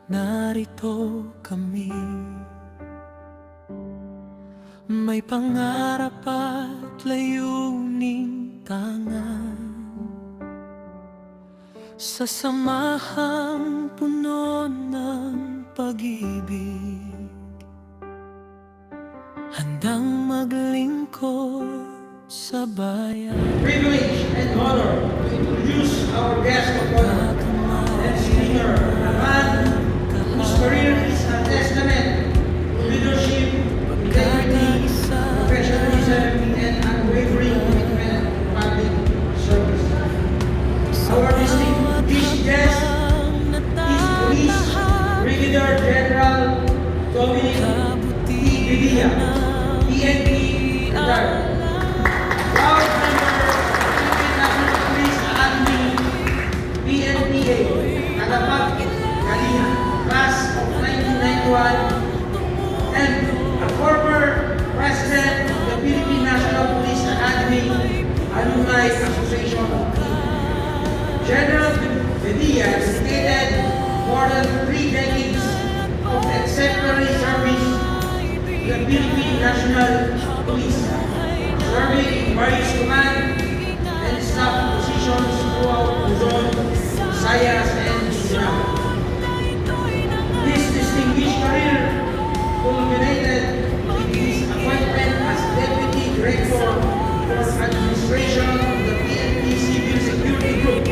narito kami. May pangarap at layuning tangan, sa samahang puno ng pag-ibig, handang maglingkod sa bayan. Privilege and honor to introduce our guest of honor and speaker, a man whose career is a testament to leadership, integrity, professionalism, and unwavering commitment to public service. Our distinguished guest is Police Brigadier General Dominic T. Vidilla, PNP retired. Proud member of Philippine National Police Academy, PNPA, Calapag, Kalinga, class of 1991, and a former president of the Philippine National Police Academy Alumni Association. General Vidilla dedicated more than 3 decades of exemplary service to the Philippine National Police, serving in various command and staff positions throughout Luzon, Visayas, and Mindanao. His distinguished career culminated with his appointment as Deputy Director for Administration of the PNP Civil Security Group,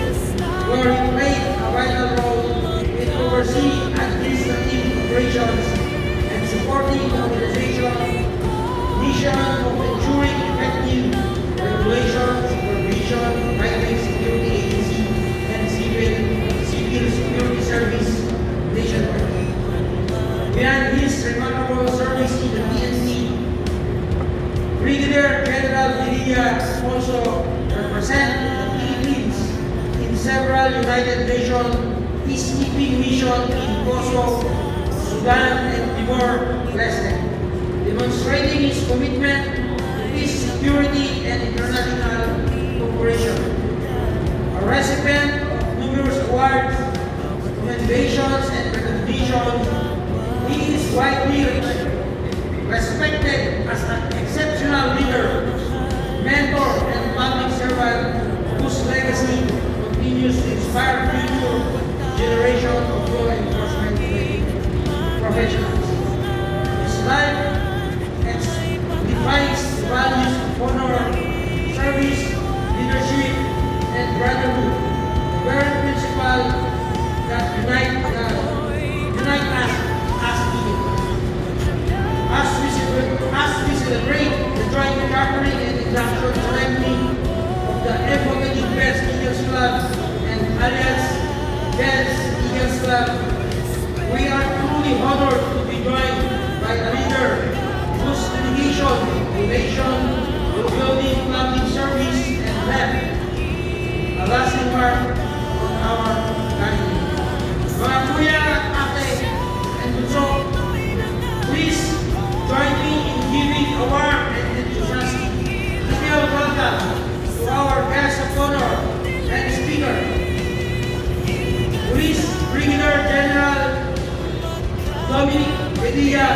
where he played a vital role in overseeing administrative operations and supporting the organization's mission of ensuring effective regulation, supervision, private security agency, and civil security service nationwide. Beyond his remarkable service in the PNP, Brigadier General Vidilla also represents the Philippines in several United Nations peacekeeping missions in Kosovo, Sudan, and Timor-Leste, demonstrating his commitment to peace, security, and international cooperation. A recipient of numerous awards, commendations, and recognitions, he is widely respected as an exceptional leader, mentor, and public servant whose legacy continues to inspire future generations of law enforcement professionals. His life defines the values of honor, service, leadership, and brotherhood, the very principle that unite us as people. As we celebrate the joint gathering and induction ceremony of the Embotatic Best Eagles Club and Alliance Best Eagles Club, we are truly honored to be joined by a leader whose dedication to nation, to building public service, and left a lasting mark on our country. Mga kuya, ate, and bunso, please join me in giving a warm and enthusiastic welcome to our guest of honor and speaker, Police Brigadier General Dominic Vidilla,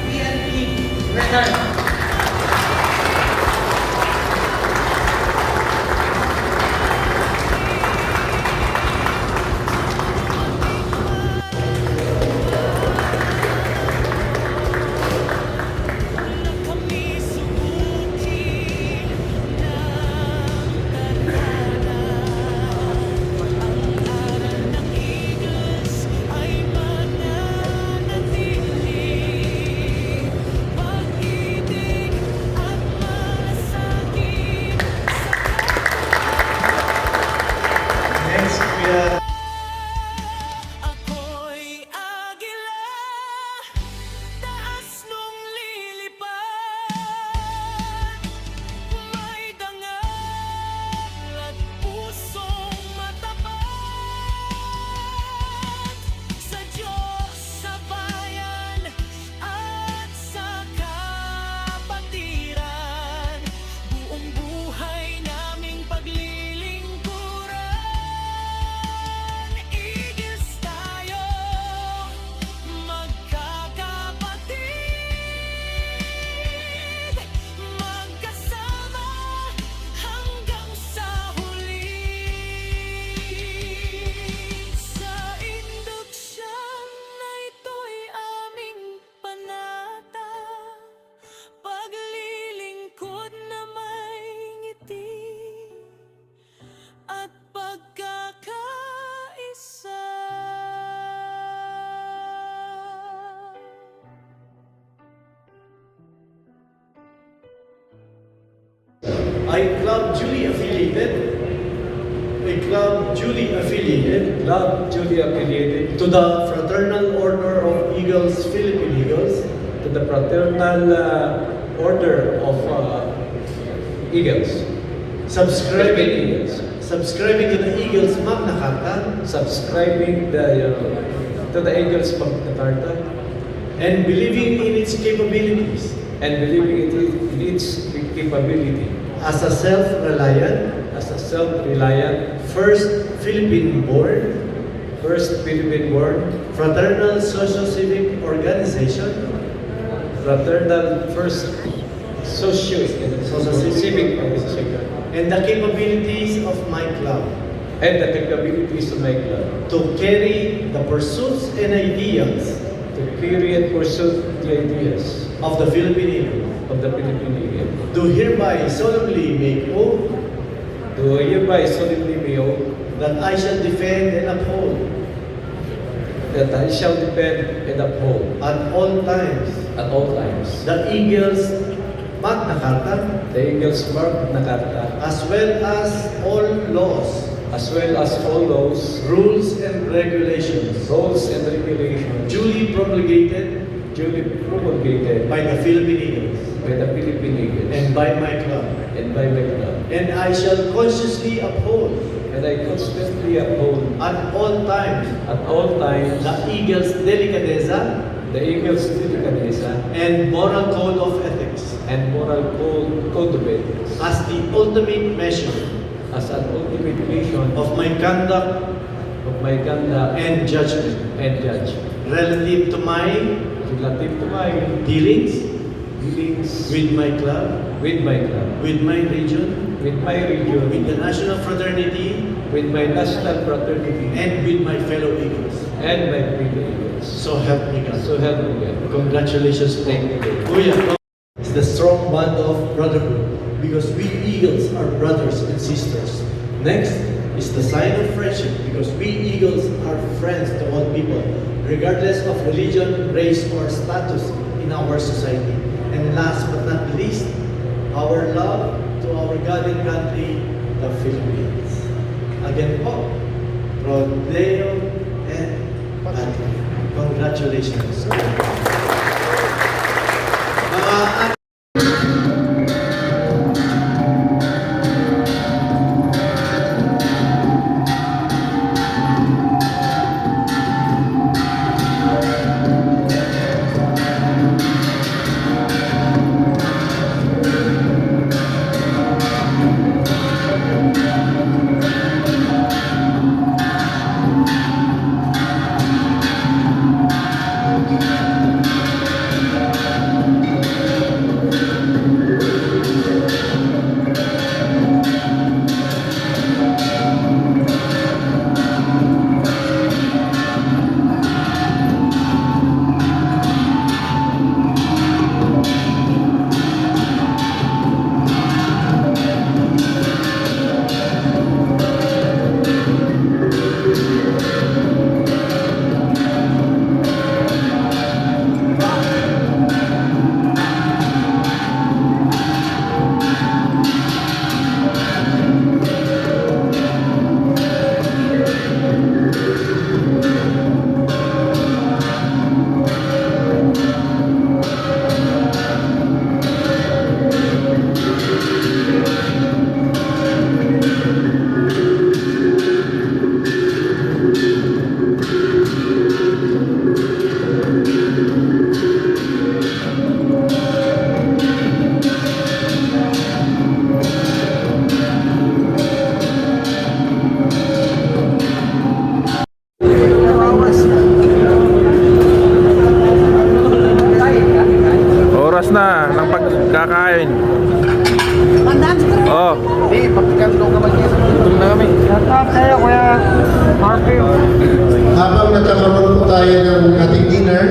PNP retired. I club duly affiliated to the Fraternal Order of Eagles, Philippine Eagles, to the Fraternal Order of Eagles, Philippine Eagles, subscribing to the Eagles Magna Carta, subscribing to the Eagles Magna Carta, and believing in its capabilities and believing in its capability as a self-reliant, as a self-reliant, first Philippine-born, first Philippine-born, fraternal socio-civic organization, fraternal first socio-civic organization, and the capabilities of my club and the capabilities of my club to carry the pursuits and ideals to carry and pursue the ideas of the Philippine Eagle. of the Philippine Eagle. Do hereby solemnly make oath Do hereby solemnly make oath that I shall defend and uphold that I shall defend and uphold at all times at all times the Eagles Magna Carta, the Eagles Magna Carta, as well as all laws, as well as all laws, rules, and regulations rules, and regulations duly promulgated duly promulgated by the Philippine Eagles by the Philippine Eagles and by my club. and by my club. And I shall consciously uphold And I constantly uphold at all times at all times the Eagles delicadeza the Eagles delicadeza and moral code of ethics and moral code of ethics as the ultimate measure as an ultimate mission of my conduct of my conduct and judgment and judgment relative to my relative to my dealings dealings with my club, with my club, with my region, with my region, with the national fraternity, with my national fraternity, and with my fellow Eagles. and my fellow Eagles. So help me God. So help me God. Congratulations po. Thank you. Kuya, it's the strong bond of brotherhood because we Eagles are brothers and sisters. Next is the sign of friendship because we Eagles are friends to all people, regardless of religion, race, or status in our society. And last but not least, our love to our God and country, the Philippines. Again po, Rodeo and Patria. Congratulations. Mga Oras na ng pagkakain. Oh, Habang nagkakaroon po tayo ng ating dinner,